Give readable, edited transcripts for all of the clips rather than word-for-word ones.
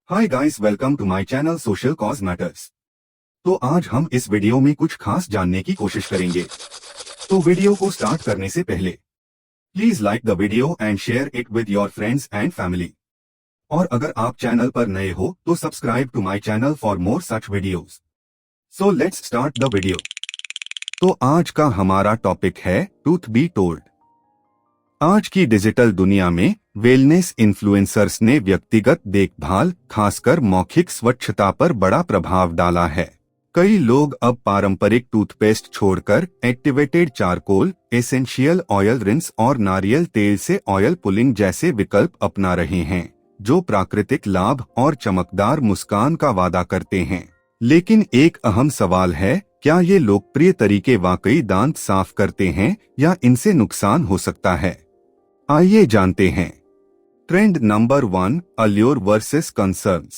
Hi guys, welcome to my channel Social Cause Matters. तो आज हम इस वीडियो में कुछ खास जानने की कोशिश करेंगे। तो वीडियो को स्टार्ट करने से पहले please like the video and share it with your friends and family. और अगर आप चैनल पर नए हो तो subscribe to my channel for more such videos. So let's start the video. तो आज का हमारा टॉपिक है ट्रूथ बी टोल्ड। आज की डिजिटल दुनिया में वेलनेस इन्फ्लुएंसर्स ने व्यक्तिगत देखभाल, खासकर मौखिक स्वच्छता पर बड़ा प्रभाव डाला है। कई लोग अब पारंपरिक टूथपेस्ट छोड़कर activated charcoal, essential oil rinse और नारियल तेल से ऑयल पुलिंग जैसे विकल्प अपना रहे हैं, जो प्राकृतिक लाभ और चमकदार मुस्कान का वादा करते हैं। लेकिन एक अहम सवाल है, क्या ये लोकप्रिय तरीके वाकई दांत साफ करते हैं या इनसे नुकसान हो सकता है? आइए जानते हैं। Trend number 1, allure versus concerns.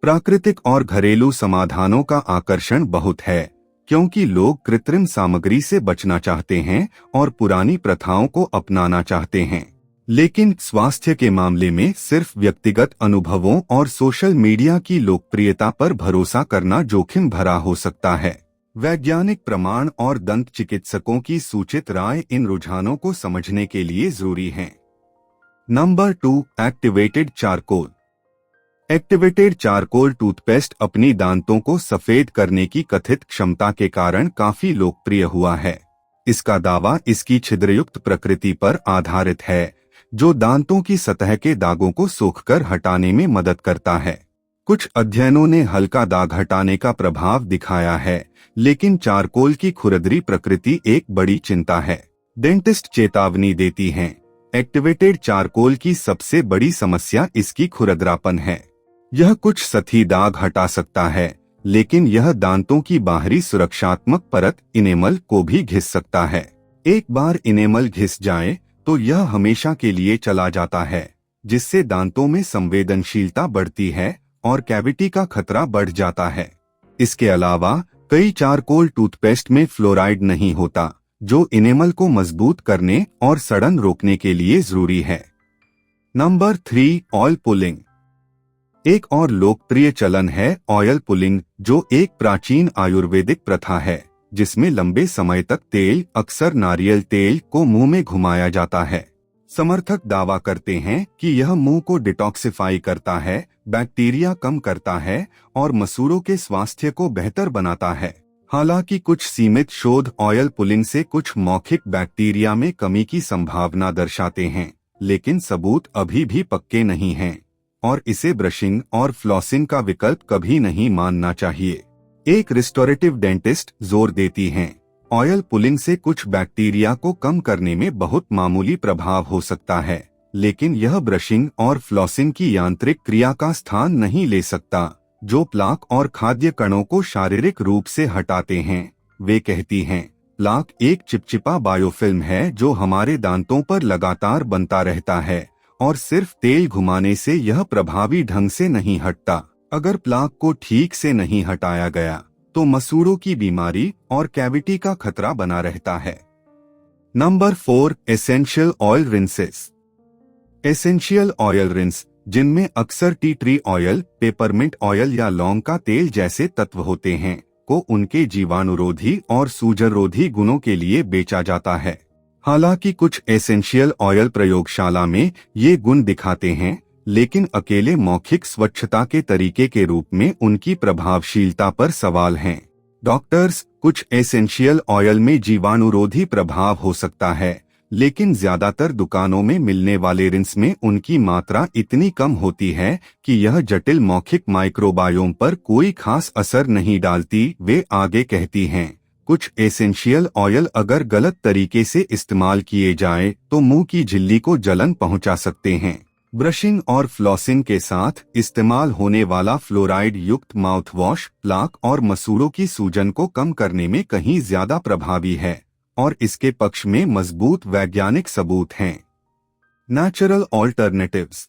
प्राकृतिक और घरेलू समाधानों का आकर्षण बहुत है, क्योंकि लोग कृत्रिम सामग्री से बचना चाहते हैं और पुरानी प्रथाओं को अपनाना चाहते हैं। लेकिन स्वास्थ्य के मामले में सिर्फ व्यक्तिगत अनुभवों और सोशल मीडिया की लोकप्रियता पर भरोसा करना जोखिम भरा हो सकता है। वैज्ञानिक प्रमाण और दंत चिकित्सकों की सूचित राय इन रुझानों को समझने के लिए जरूरी हैं। Number 2, activated charcoal. Activated charcoal toothpaste अपनी दांतों को सफेद करने की कथित क्षमता के कारण काफी लोकप्रिय हुआ है। इसका दावा इसकी छिद्रयुक्त प्रकृति पर आधारित है, जो दांतों की सतह के दागों को सोखकर हटाने में मदद करता है। कुछ अध्ययनों ने हल्का दाग हटाने का प्रभाव दिखाया है, लेकिन चारकोल की खुरदरी प्रकृति एक बड़ी चिंता है। डेंटिस्ट चेतावनी देती हैं, एक्टिवेटेड चारकोल की सबसे बड़ी समस्या इसकी खुरदरापन है। यह कुछ सतही दाग हटा सकता है, लेकिन यह दांतों की बाहरी सुरक्षात्मक परत इनेमल को भी घिस सकता है। एक बार इनेमल घिस जाए तो यह हमेशा के लिए चला जाता है, जिससे दांतों में संवेदनशीलता बढ़ती है और कैविटी का खतरा बढ़ जाता है। इसके अलावा कई चारकोल टूथपेस्ट में फ्लोराइड नहीं होता, जो इनेमल को मजबूत करने और सड़न रोकने के लिए जरूरी है। Number 3, oil pulling. एक और लोकप्रिय चलन है ऑयल पुलिंग, जो एक प्राचीन आयुर्वेदिक प्रथा है, जिसमें लंबे समय तक तेल, अक्सर नारियल तेल, को मुंह में घुमाया जाता है। समर्थक दावा करते हैं कि यह मुंह को डिटॉक्सिफाई करता है, बैक्टीरिया कम करता है और मसूड़ों के स्वास्थ्य को बेहतर बनाता है। हालांकि कुछ सीमित शोध ऑयल पुलिंग से कुछ मौखिक बैक्टीरिया में कमी की संभावना दर्शाते हैं, लेकिन सबूत अभी भी पक्के नहीं हैं और इसे ब्रशिंग और फ्लॉसिंग का विकल्प कभी नहीं मानना चाहिए। एक रिस्टोरेटिव डेंटिस्ट जोर देती हैं, ऑयल पुलिंग से कुछ बैक्टीरिया को कम करने में बहुत मामूली प्रभाव हो सकता है, लेकिन यह ब्रशिंग और फ्लॉसिंग की यांत्रिक क्रिया का स्थान नहीं ले सकता, जो प्लाक और खाद्य कणों को शारीरिक रूप से हटाते हैं। वे कहती हैं, प्लाक एक चिपचिपा बायोफिल्म है जो हमारे दांतों पर लगातार बनता रहता है और सिर्फ तेल घुमाने से यह प्रभावी ढंग से नहीं हटता। अगर प्लाक को ठीक से नहीं हटाया गया तो मसूड़ों की बीमारी और कैविटी का खतरा बना रहता है। Number 4, essential oil rinses. Essential oil rinse, जिनमें अक्सर tea tree oil, peppermint oil या लौंग का तेल जैसे तत्व होते हैं, को उनके जीवाणुरोधी और सूजनरोधी गुणों के लिए बेचा जाता है। हालांकि कुछ एसेंशियल ऑयल प्रयोगशाला में ये गुण दिखाते हैं, लेकिन अकेले मौखिक स्वच्छता के तरीके के रूप में उनकी प्रभावशीलता पर सवाल हैं। डॉक्टर्स, कुछ एसेंशियल ऑयल में जीवाणुरोधी प्रभाव हो सकता है, लेकिन ज्यादातर दुकानों में मिलने वाले रिंस में उनकी मात्रा इतनी कम होती है कि यह जटिल मौखिक माइक्रोबायोम पर कोई खास असर नहीं डालती। वे आगे कहती हैं, कुछ एसेंशियल ऑयल अगर गलत तरीके से इस्तेमाल किए जाए तो मुंह की झिल्ली को जलन पहुंचा सकते हैं। ब्रशिंग और फ्लॉसिंग के साथ इस्तेमाल होने वाला फ्लोराइड युक्त माउथवॉश प्लाक और मसूड़ों की सूजन को कम करने में कहीं ज्यादा प्रभावी है और इसके पक्ष में मजबूत वैज्ञानिक सबूत हैं। Natural alternatives.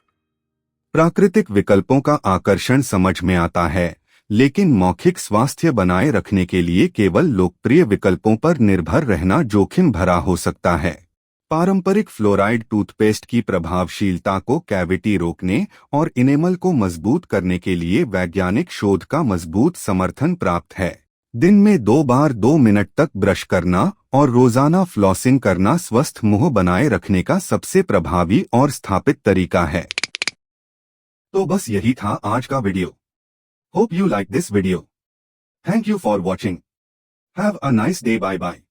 प्राकृतिक विकल्पों का आकर्षण समझ में आता है, लेकिन मौखिक स्वास्थ्य बनाए रखने के लिए केवल लोकप्रिय विकल्पों पर निर्भर रहना जोखिम भरा हो सकता है। पारंपरिक फ्लोराइड टूथपेस्ट की प्रभावशीलता को कैविटी रोकने और इनेमल को मजबूत करने के लिए वैज्ञानिक शोध का मजबूत समर्थन प्राप्त है। दिन में 2 बार 2 मिनट तक ब्रश करना और रोजाना फ्लॉसिंग करना स्वस्थ मुंह बनाए रखने का सबसे प्रभावी और स्थापित तरीका है। तो बस यही था आज का video. Hope you like this video. Thank you for watching. Have a nice day. Bye bye.